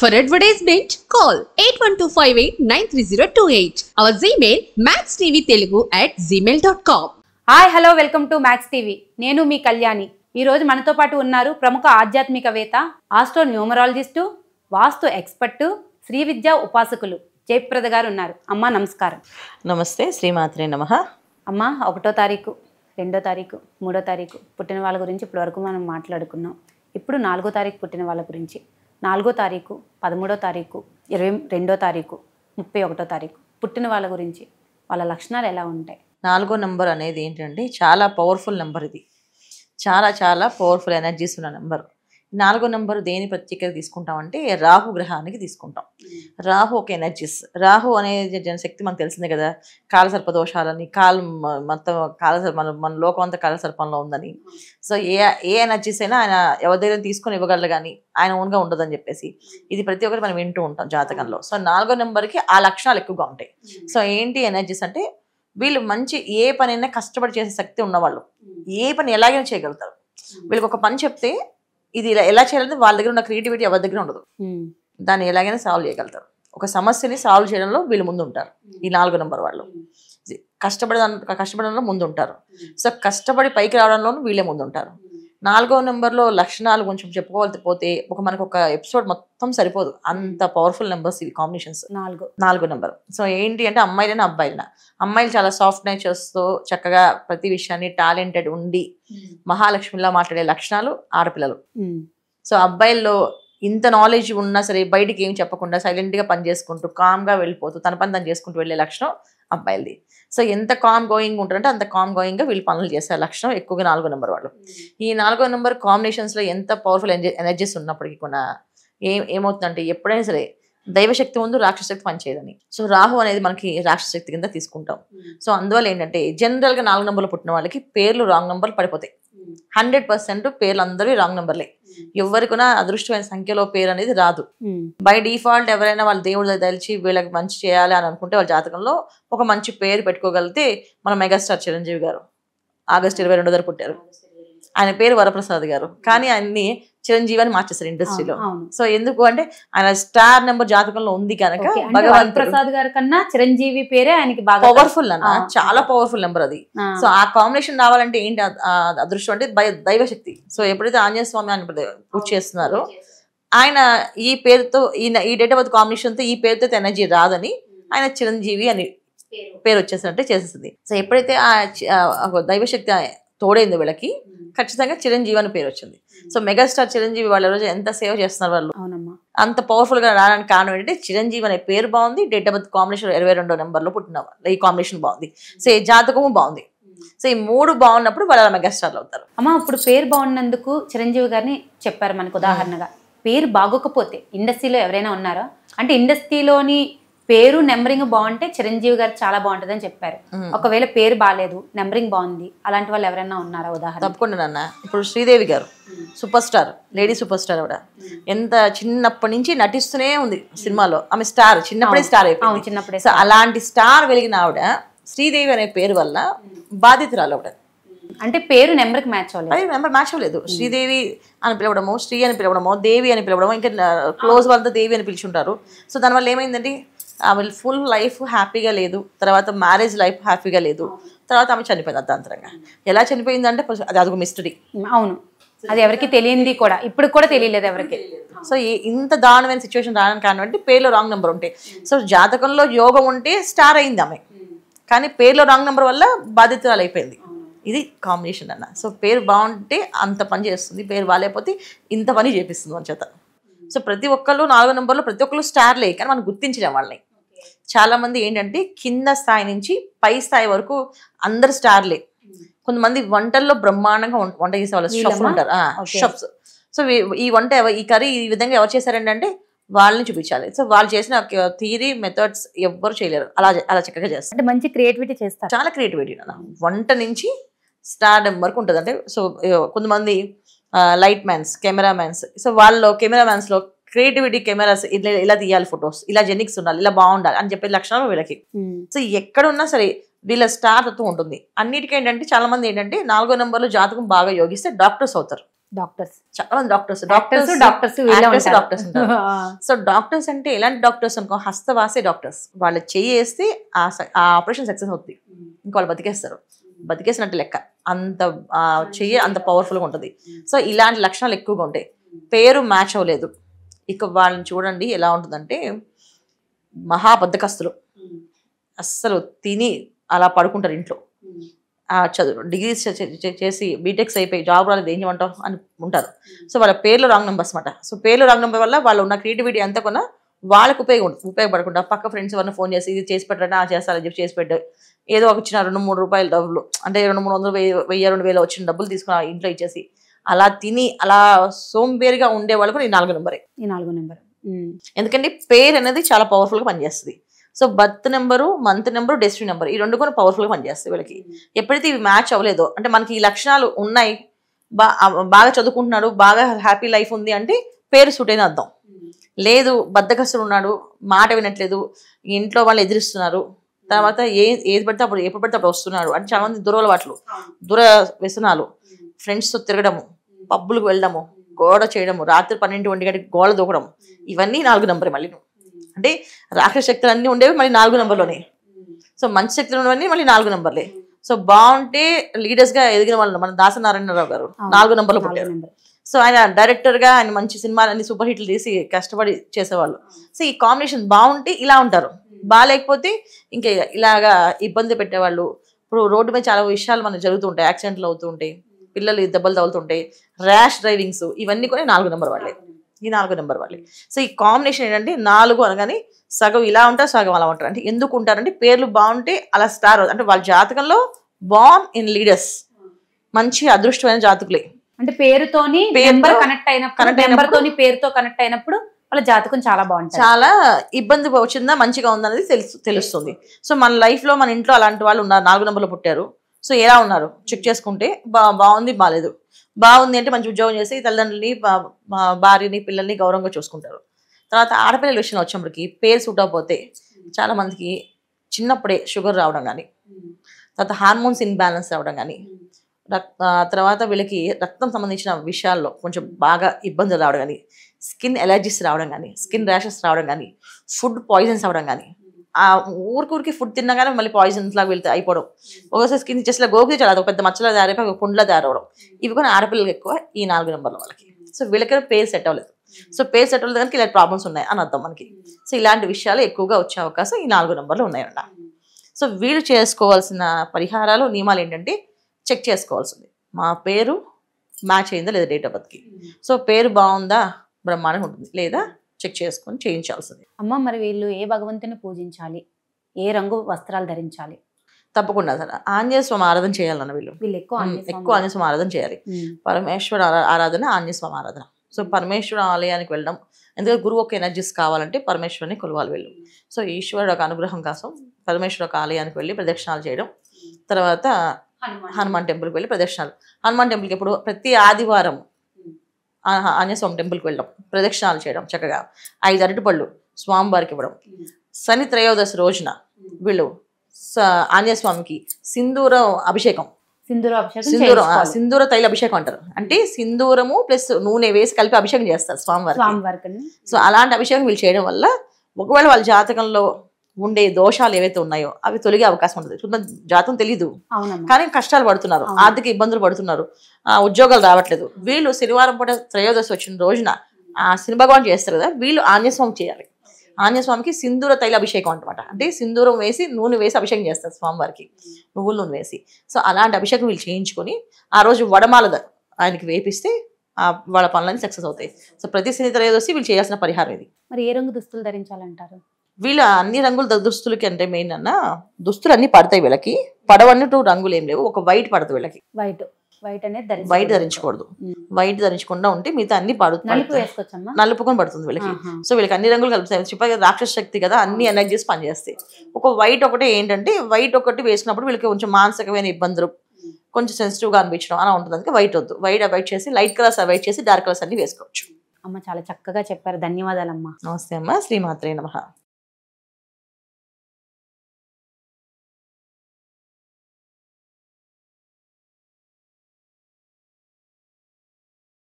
For advertisement, call 8125893028. Our Gmail maxtvtelugu@gmail.com. Hi hello welcome to max TV. నేను మీ కళ్యాణి. ఈ రోజు మనతో పాటు ఉన్నారు ప్రముఖ ఆధ్యాత్మికవేత్త, ఆస్ట్రో న్యూమరాలజిస్టు, వాస్తు ఎక్స్పర్టు, శ్రీ విద్యా ఉపాసకులు జయప్రద గారు ఉన్నారు. అమ్మ నమస్కారం. నమస్తే, శ్రీమాత్రే నమః. అమ్మ 1వ తారీఖు, 2వ తారీఖు, 3వ తారీఖు పుట్టిన వాళ్ళ గురించి ఇప్పటివరకు మనం మాట్లాడుకున్నాం. ఇప్పుడు 4వ తారీఖు పుట్టిన వాళ్ళ గురించి, 4వ తారీఖు, 13వ తారీఖు, 22వ తారీఖు, 31వ తారీఖు పుట్టిన వాళ్ళ గురించి, వాళ్ళ లక్షణాలు ఎలా ఉంటాయి? 4వ నంబర్ అనేది ఏంటంటే చాలా పవర్ఫుల్ నెంబర్. ఇది చాలా పవర్ఫుల్ ఎనర్జీస్ ఉన్న నెంబర్. 4వ నంబర్ దేని ప్రత్యేకత తీసుకుంటామంటే రాహు గ్రహానికి తీసుకుంటాం. రాహు ఒక ఎనర్జీస్. రాహు అనేది జనశక్తి మనకు తెలిసిందే కదా, కాలసర్ప దోషాలని, మొత్తం మన లోకం అంతా కాలసర్పంలో ఉందని. సో ఏ ఎనర్జీస్ అయినా ఆయన ఎవరి దగ్గర తీసుకొని ఇవ్వగలరు, కానీ ఆయన ఓన్గా ఉండదని చెప్పేసి ఇది ప్రతి ఒక్కటి మనం వింటూ ఉంటాం జాతకంలో. సో 4వ నెంబర్కి ఆ లక్షణాలు ఎక్కువగా ఉంటాయి. సో ఏంటి ఎనర్జీస్ అంటే, వీళ్ళు మంచి ఏ పనైనా కష్టపడి చేసే శక్తి ఉన్నవాళ్ళు, ఏ పని ఎలాగైనా చేయగలుగుతారు. వీళ్ళకి ఒక పని చెప్తే ఇది ఎలా చేయాలంటే వాళ్ళ దగ్గర ఉన్న క్రియేటివిటీ ఎవరి దగ్గర ఉండదు. దాన్ని ఎలాగైనా సాల్వ్ చేయగలుగుతారు. ఒక సమస్యని సాల్వ్ చేయడంలో వీళ్ళు ముందు ఉంటారు. ఈ 4వ నంబర్ వాళ్ళు కష్టపడడంలో ముందు ఉంటారు. సో కష్టపడి పైకి రావడంలోనూ వీళ్ళే ముందు ఉంటారు. 4వ నెంబర్లో లక్షణాలు కొంచెం చెప్పుకోకపోతే మనకు ఒక ఎపిసోడ్ మొత్తం సరిపోదు, అంత పవర్ఫుల్ నెంబర్స్ ఇవి కాంబినేషన్స్. 4వ నెంబర్. సో ఏంటి అంటే అమ్మాయిలైనా అబ్బాయిలైనా, అమ్మాయిలు చాలా సాఫ్ట్ నేచర్స్తో చక్కగా ప్రతి విషయాన్ని టాలెంటెడ్ ఉండి మహాలక్ష్మిలా మాట్లాడే లక్షణాలు ఆడపిల్లలు. సో అబ్బాయిల్లో ఇంత నాలెడ్జ్ ఉన్నా సరే బయటికి ఏం చెప్పకుండా సైలెంట్గా పని చేసుకుంటూ కామ్గా వెళ్ళిపోతూ తన పని తను చేసుకుంటూ వెళ్ళే లక్షణం అబ్బాయిలది. సో ఎంత కామ్ గోయింగ్ ఉంటారంటే అంత కామ్ గోయింగ్గా వీళ్ళు పనులు చేసే లక్షణం ఎక్కువగా 4వ నెంబర్ వాళ్ళు. ఈ 4వ నెంబర్ కాంబినేషన్స్లో ఎంత పవర్ఫుల్ ఎనర్జీస్ ఉన్నప్పటికీ కూడా ఏమవుతుందంటే ఎప్పుడైనా సరే దైవశక్తి ముందు రాక్షసశక్తి పనిచేయదని. సో రాహు అనేది మనకి రాక్షసశక్తి కింద తీసుకుంటాం. సో అందువల్ల ఏంటంటే జనరల్గా 4 నంబర్లు పుట్టిన వాళ్ళకి పేర్లు రాంగ్ నంబర్లు పడిపోతాయి. 100% పేర్లు అందరూ రాంగ్ నంబర్లే. ఎవరికైనా అదృష్టమైన సంఖ్యలో పేరు అనేది రాదు. బై డిఫాల్ట్ ఎవరైనా వాళ్ళ దేవుడు తెలిసి వీళ్ళకి మంచి చేయాలి అని అనుకుంటే వాళ్ళ జాతకంలో ఒక మంచి పేరు పెట్టుకోగలిగితే, మన మెగాస్టార్ చిరంజీవి గారు ఆగస్టు 22 పుట్టారు. ఆయన పేరు వరప్రసాద్ గారు, కానీ ఆయన్ని చిరంజీవి అని మార్చేశారు ఇండస్ట్రీలో. సో ఎందుకు అంటే ఆయన స్టార్ నెంబర్ జాతకంలో ఉంది కనుక ప్రసాద్ గారి కన్నా చిరంజీవి పేరే ఆయనకి బాగా పవర్ఫుల్ అన్న, చాలా పవర్ఫుల్ నెంబర్ అది. సో ఆ కాంబినేషన్ రావాలంటే ఏంటి అదృష్టం అంటే దైవశక్తి. సో ఎప్పుడైతే ఆంజనేయ స్వామి ఆయన పూజ చేస్తున్నారో ఆయన ఈ పేరుతో ఈ డేట్ ఆఫ్ బర్త్ కాంబినేషన్ తో ఈ పేరుతో ఎనర్జీ రాదని ఆయన చిరంజీవి అని పేరు వచ్చేసినట్టే చేసేస్తుంది. సో ఎప్పుడైతే ఆ దైవశక్తి తోడైందో వీళ్ళకి ఖచ్చితంగా చిరంజీవి అని పేరు వచ్చింది. సో మెగాస్టార్ చిరంజీవి వాళ్ళ రోజు ఎంత సేవ చేస్తున్నారు వాళ్ళు, అంత పవర్ఫుల్ గా రావడానికి కారణం ఏంటంటే చిరంజీవి అనే పేరు బాగుంది, డేట్ ఆఫ్ బర్త్ కాంబినేషన్ 22వ నెంబర్లో పుట్టిన ఈ కాంబినేషన్ బాగుంది, సో ఈ జాతకము బాగుంది. సో ఈ 3 బాగున్నప్పుడు వాళ్ళ మెగాస్టార్లు అవుతారు. అమ్మ ఇప్పుడు పేరు బాగున్నందుకు చిరంజీవి గారిని చెప్పారు మనకు ఉదాహరణగా. పేరు బాగోకపోతే ఇండస్ట్రీలో ఎవరైనా ఉన్నారా అంటే, ఇండస్ట్రీలోని పేరు నెంబరింగ్ బాగుంటే చిరంజీవి గారు చాలా బాగుంటుంది అని చెప్పారు. ఒకవేళ పేరు బాగాలేదు నెంబరింగ్ బాగుంది, అలాంటి వాళ్ళు ఎవరైనా ఉన్నారా ఉదాహరణ? తప్పకుండా నాన్న. ఇప్పుడు శ్రీదేవి గారు super star, lady super star. ఆవిడ ఎంత చిన్నప్పటి నుంచి నటిస్తూనే ఉంది సినిమాలో. ఆమె స్టార్, చిన్నప్పుడే స్టార్ అయిపోయింది, చిన్నప్పుడే. సో అలాంటి స్టార్ వెలిగిన ఆవిడ శ్రీదేవి అనే పేరు వల్ల బాధితురాలు ఆవిడ. అంటే పేరు నెంబర్కి మ్యాచ్ అవ్వలేదు, అది నెంబర్ మ్యాచ్ అవ్వలేదు. శ్రీదేవి అని పిలవడమో, శ్రీ అని పిలవడమో, దేవి అని పిలవడమో, ఇంకా క్లోజ్ వాళ్ళతో దేవి అని పిలుచుంటారు. సో దానివల్ల ఏమైందండి, ఆమె ఫుల్ లైఫ్ హ్యాపీగా లేదు, తర్వాత మ్యారేజ్ లైఫ్ హ్యాపీగా లేదు, తర్వాత ఆమె చనిపోయింది అర్ధాంతరంగా. ఎలా చనిపోయిందంటే అది అదొక మిస్టరీ. అవును, అది ఎవరికి తెలియంది కూడా, ఇప్పుడు కూడా తెలియలేదు ఎవరికి. సో ఇంత దారుణమైన సిచ్యువేషన్ రావడానికి కారణం అంటే పేర్లో రాంగ్ నెంబర్ ఉంటాయి. సో జాతకంలో యోగం ఉంటే స్టార్ అయింది ఆమె, కానీ పేర్లో రాంగ్ నెంబర్ వల్ల బాధితురాలు అయిపోయింది. ఇది కాంబినేషన్ అన్న. సో పేరు బాగుంటే అంత పని చేస్తుంది, పేరు బాగాలేకపోతే ఇంత పని చేపిస్తుంది మన చేత. సో ప్రతి ఒక్కళ్ళు 4వ నెంబర్లో ప్రతి ఒక్కళ్ళు స్టార్లే, కానీ మనం గుర్తించలేం వాళ్ళని. చాలా మంది ఏంటంటే కింద స్థాయి నుంచి పై స్థాయి వరకు అందరు స్టార్లే. కొంతమంది వంటల్లో బ్రహ్మాండంగా వంట చేసే వాళ్ళు షెఫ్లు ఉంటారు, షెఫ్స్. సో ఈ వంట ఈ కర్రీ ఈ విధంగా ఎవరు చేశారంటే వాళ్ళని చూపించాలి. సో వాళ్ళు చేసిన థియరీ మెథడ్స్ ఎవ్వరు చేయలేరు, అలా చక్కగా చేస్తారు. అంటే మంచి క్రియేటివిటీ చేస్తారు, చాలా క్రియేటివిటీ వంట నుంచి స్టార్ వరకు ఉంటుంది. అంటే సో కొంతమంది light man's, camera mans, so వాళ్ళు కెమెరా మ్యాన్స్ లో క్రియేటివిటీ, కెమెరాస్ ఇలా తీయాలి, ఫొటోస్ ఇలా జెనిక్స్ ఉండాలి, ఇలా బాగుండాలి అని చెప్పే లక్షణాలు వీళ్ళకి. సో ఎక్కడున్నా సరే వీళ్ళ స్టార్ తత్వం ఉంటుంది. అన్నిటికీ ఏంటంటే చాలా మంది ఏంటంటే 4వ నెంబర్లో జాతకం బాగా యోగిస్తే డాక్టర్స్ అవుతారు. డాక్టర్స్ చాలా మంది డాక్టర్స్ డాక్టర్స్ డాక్టర్స్ ఉంటారు. సో డాక్టర్స్ అంటే ఎలాంటి డాక్టర్స్ అనుకో, హస్తవాసే డాక్టర్స్. వాళ్ళు చేస్తే ఆ ఆపరేషన్ సక్సెస్ అవుతుంది, ఇంకా వాళ్ళు బతికేసినట్టు లెక్క. అంత చెయ్యి అంత పవర్ఫుల్గా ఉంటుంది. సో ఇలాంటి లక్షణాలు ఎక్కువగా ఉంటాయి. పేరు మ్యాచ్ అవ్వలేదు, ఇక వాళ్ళని చూడండి ఎలా ఉంటుందంటే మహాబద్ధకస్తులు. అస్సలు తిని అలా పడుకుంటారు ఇంట్లో. చదువు డిగ్రీస్ చేసి బీటెక్స్ అయిపోయి జాబ్ రాలేదు, ఏం చేయమంటావు అని ఉంటారు. సో వాళ్ళ పేర్లు రాంగ్ నెంబర్స్ అనమాట. సో పేర్లు రాంగ్ నెంబర్ వల్ల వాళ్ళు ఉన్న క్రియేటివిటీ అంతా కొన్నా వాళ్ళకి ఉపయోగపడకుండా పక్క ఫ్రెండ్స్ ఎవరైనా ఫోన్ చేసి ఇది చేసి పెట్టరా, చేస్తారని చెప్పి చేసి పెట్టారు. ఏదో ఒక ఇచ్చిన 2-3 రూపాయల డబ్బులు, అంటే 200-300 1000-2000 వచ్చిన డబ్బులు తీసుకుని ఇంట్లో ఇచ్చేసి అలా తిని అలా సోంబేరిగా ఉండే వాళ్ళకు ఈ 4 నెంబరే. ఈ 4 నెంబర్ ఎందుకంటే పేరు అనేది చాలా పవర్ఫుల్గా పనిచేస్తుంది. So birth number, month number, destiny number ఈ 2 కూడా పవర్ఫుల్గా పనిచేస్తాయి వీళ్ళకి. ఎప్పుడైతే ఇవి మ్యాచ్ అవ్వలేదో, అంటే మనకి ఈ లక్షణాలు ఉన్నాయి, బాగా చదువుకుంటున్నాడు, బాగా హ్యాపీ లైఫ్ ఉంది అంటే పేరు సూట్ అయిన అర్థం. లేదు బద్ధకస్తుడు ఉన్నాడు, మాట వినట్లేదు, ఇంట్లో వాళ్ళు ఎదిరిస్తున్నారు, తర్వాత ఏది పడితే అప్పుడు ఎప్పుడు పడితే అప్పుడు వస్తున్నాడు అంటే చాలా మంది దురలవాట్లు, వ్యసనాలు, ఫ్రెండ్స్తో తిరగడము, పబ్బులకు వెళ్ళడము, గోడ చేయడము, రాత్రి 12-1 గంటకి గోడ దూకడం, ఇవన్నీ 4 నెంబరే. మళ్ళీ అంటే రాక్షస శక్తులు అన్నీ ఉండేవి మళ్ళీ 4 నెంబర్లోనే. సో మంచి శక్తులు ఉన్నవన్నీ మళ్ళీ 4 నెంబర్లే. సో బాగుంటే లీడర్స్ గా ఎదిగిన వాళ్ళు మన దాసనారాయణరావు గారు 4 నెంబర్లో పుట్టారు. సో ఆయన డైరెక్టర్ గా ఆయన మంచి సినిమాలన్నీ సూపర్ హిట్లు తీసి కష్టపడి చేసేవాళ్ళు. సో ఈ కాంబినేషన్ బాగుంటే ఇలా ఉంటారు, బాగాలేకపోతే ఇంకా ఇలాగా ఇబ్బంది పెట్టేవాళ్ళు. ఇప్పుడు రోడ్డు మీద చాలా విషయాలు మనకు జరుగుతుంటాయి, యాక్సిడెంట్లు అవుతూ ఉంటాయి, పిల్లలు దెబ్బలు తగులుతుంటాయి, ర్యాష్ డ్రైవింగ్స్, ఇవన్నీ కూడా 4 నెంబర్ వాళ్ళే, ఈ 4 నెంబర్ వాళ్ళే. సో ఈ కాంబినేషన్ ఏంటంటే 4 అనగానే సగం ఇలా ఉంటారు, సగం అలా ఉంటారు. అంటే ఎందుకు ఉంటారంటే పేర్లు బాగుంటే అలా స్టార్, అంటే వాళ్ళ జాతకంలో బార్న్ ఇన్ లీడర్స్, మంచి అదృష్టమైన జాతకులే. అంటే పేరుతోని కనెక్ట్ అయినప్పుడు వాళ్ళ జాతకం చాలా బాగుంటుంది. చాలా ఇబ్బంది వచ్చిందా మంచిగా ఉందనేది తెలుస్తుంది. సో మన లైఫ్ లో మన ఇంట్లో అలాంటి వాళ్ళు ఉన్నారు, 4 నెంబర్లో పుట్టారు. సో ఎలా ఉన్నారు చెక్ చేసుకుంటే బాగుంది, బాగాలేదు. బాగుంది అంటే మంచి ఉద్యోగం చేసి తల్లిదండ్రులని, భార్యని, పిల్లల్ని గౌరవంగా చూసుకుంటారు. తర్వాత ఆడపిల్లల విషయంలో వచ్చినప్పటికి పేరు సూట్ అవ్వకపోతే చాలా మందికి చిన్నప్పుడే షుగర్ రావడం కానీ, తర్వాత హార్మోన్స్ ఇన్బ్యాలెన్స్ రావడం కానీ, తర్వాత వీళ్ళకి రక్తం సంబంధించిన విషయాల్లో కొంచెం బాగా ఇబ్బందులు రావడం కానీ, స్కిన్ ఎలర్జీస్ రావడం కానీ, స్కిన్ ర్యాషెస్ రావడం కానీ, ఫుడ్ పాయిజన్స్ అవ్వడం కానీ, ఆ ఊరికి ఫుడ్ తిన్నా కానీ మళ్ళీ పాయిజన్స్ లాగా వెళ్తే అయిపోవడం, ఒకసారి స్కిన్ చేసిన గోకి చాలా ఒక పెద్ద మచ్చలా తయారైపోయి ఒక పుండ్లా తయారవడం, ఇవి కూడా ఆడపిల్లలకి ఎక్కువ ఈ 4 నెంబర్ల వాళ్ళకి. సో వీళ్ళకి పేరు సెట్ అవ్వలేదు. సో పేరు సెట్ అవ్వలేదు కనుక ఇలాంటి ప్రాబ్లమ్స్ ఉన్నాయి అని అర్థం మనకి. సో ఇలాంటి విషయాలు ఎక్కువగా వచ్చే అవకాశం ఈ 4 నెంబర్లు ఉన్నాయంట. సో వీళ్ళు చేసుకోవాల్సిన పరిహారాలు, నియమాలు ఏంటంటే చెక్ చేసుకోవాల్సింది, మా పేరు మ్యాచ్ అయిందా లేదా డేట్ ఆఫ్ బర్త్కి. సో పేరు బాగుందా బ్రహ్మాండంగా ఉంటుంది, లేదా చెక్ చేసుకొని చేయించాల్సింది. అమ్మ మరి వీళ్ళు ఏ భగవంతుని పూజించాలి, ఏ రంగు వస్త్రాలు ధరించాలి? తప్పకుండా సార్ ఆంజనేయ స్వామి ఆరాధన చేయాలన్న వీళ్ళు ఎక్కువ ఆంజనేయ స్వామి ఆరాధన చేయాలి. పరమేశ్వర ఆరాధన, ఆంజనేయ స్వామి ఆరాధన. సో పరమేశ్వర ఆలయానికి వెళ్ళడం, ఎందుకంటే గురువు ఒక ఎనర్జీస్ కావాలంటే పరమేశ్వరుని కొలవాలి వీళ్ళు. సో ఈశ్వరుడు ఒక అనుగ్రహం కోసం పరమేశ్వర ఒక ఆలయానికి వెళ్ళి ప్రదక్షిణాలు చేయడం, తర్వాత హనుమాన్ టెంపుల్కి వెళ్ళి ప్రదక్షిణాలు. హనుమాన్ టెంపుల్కి ఎప్పుడు ప్రతి ఆదివారం ఆంజనేయ స్వామి టెంపుల్కి వెళ్ళడం, ప్రదక్షిణాలు చేయడం, చక్కగా 5 అరటిపళ్ళు స్వామివారికి ఇవ్వడం. శని త్రయోదశి రోజున వీళ్ళు ఆంజనేయ స్వామికి సింధూరం అభిషేకం, సింధూర తైల అభిషేకం అంటారు. అంటే సింధూరము ప్లస్ నూనె వేసి కలిపి అభిషేకం చేస్తారు స్వామివారికి. సో అలాంటి అభిషేకం వీళ్ళు చేయడం వల్ల ఒకవేళ వాళ్ళ జాతకంలో ఉండే దోషాలు ఏవైతే ఉన్నాయో అవి తొలగే అవకాశం ఉంటుంది. జాతకం తెలీదు కానీ కష్టాలు పడుతున్నారు, ఆర్థిక ఇబ్బందులు పడుతున్నారు, ఉద్యోగాలు రావట్లేదు. వీళ్ళు శనివారం పూట త్రయోదశి వచ్చిన రోజున ఆ శని భగవాన్ చేస్తారు కదా, వీళ్ళు ఆంజనేయ స్వామి చేయాలి. ఆంజనేయ స్వామికి సింధూర తైల అభిషేకం అనమాట. అంటే సింధూరం వేసి నూనె వేసి అభిషేకం చేస్తారు స్వామివారికి, నువ్వుల నూనె వేసి. సో అలాంటి అభిషేకం వీళ్ళు చేయించుకొని ఆ రోజు వడమాల ఆయనకి వేపిస్తే వాళ్ళ పనులన్నీ సక్సెస్ అవుతాయి. సో ప్రతి శని త్రయోదశి వీళ్ళు చేయాల్సిన పరిహారం ఇది. మరి ఏ రంగు దుస్తులు ధరించాలంటారు? వీళ్ళు అన్ని రంగుల దుస్తులకి అంటే మెయిన్ అన్న దుస్తులు అన్ని పడతాయి వీళ్ళకి. పడవన్నట్టు రంగులు ఏం లేవు, ఒక వైట్ పడుతుంది వీళ్ళకి. వైట్ ధరించకూడదు, వైట్ ధరించకుండా ఉంటే మిగతా అన్ని పడుతుంది, నలుపుకొని పడుతుంది వీళ్ళకి. సో వీళ్ళకి అన్ని రంగులు కలుపుతాయి. చెప్పగా రాక్షస శక్తి కదా, అన్ని ఎనర్జీస్ పనిచేస్తాయి. ఒక వైట్ ఒకటే ఏంటంటే వైట్ ఒకటి వేసినప్పుడు వీళ్ళకి కొంచెం మానసికమైన ఇబ్బందులు, కొంచెం సెన్సిటివ్గా అనిపించడం అలా ఉంటుంది. అందుకే వైట్ వద్దు, వైట్ అవాయిడ్ చేసి లైట్ కలర్స్ అవాయిడ్ చేసి డార్క్ కలర్స్ అన్ని వేసుకోవచ్చు. అమ్మ చాలా చక్కగా చెప్పారు, ధన్యవాదాలమ్మా. నమస్తే అమ్మ, శ్రీమాత్రే నమః.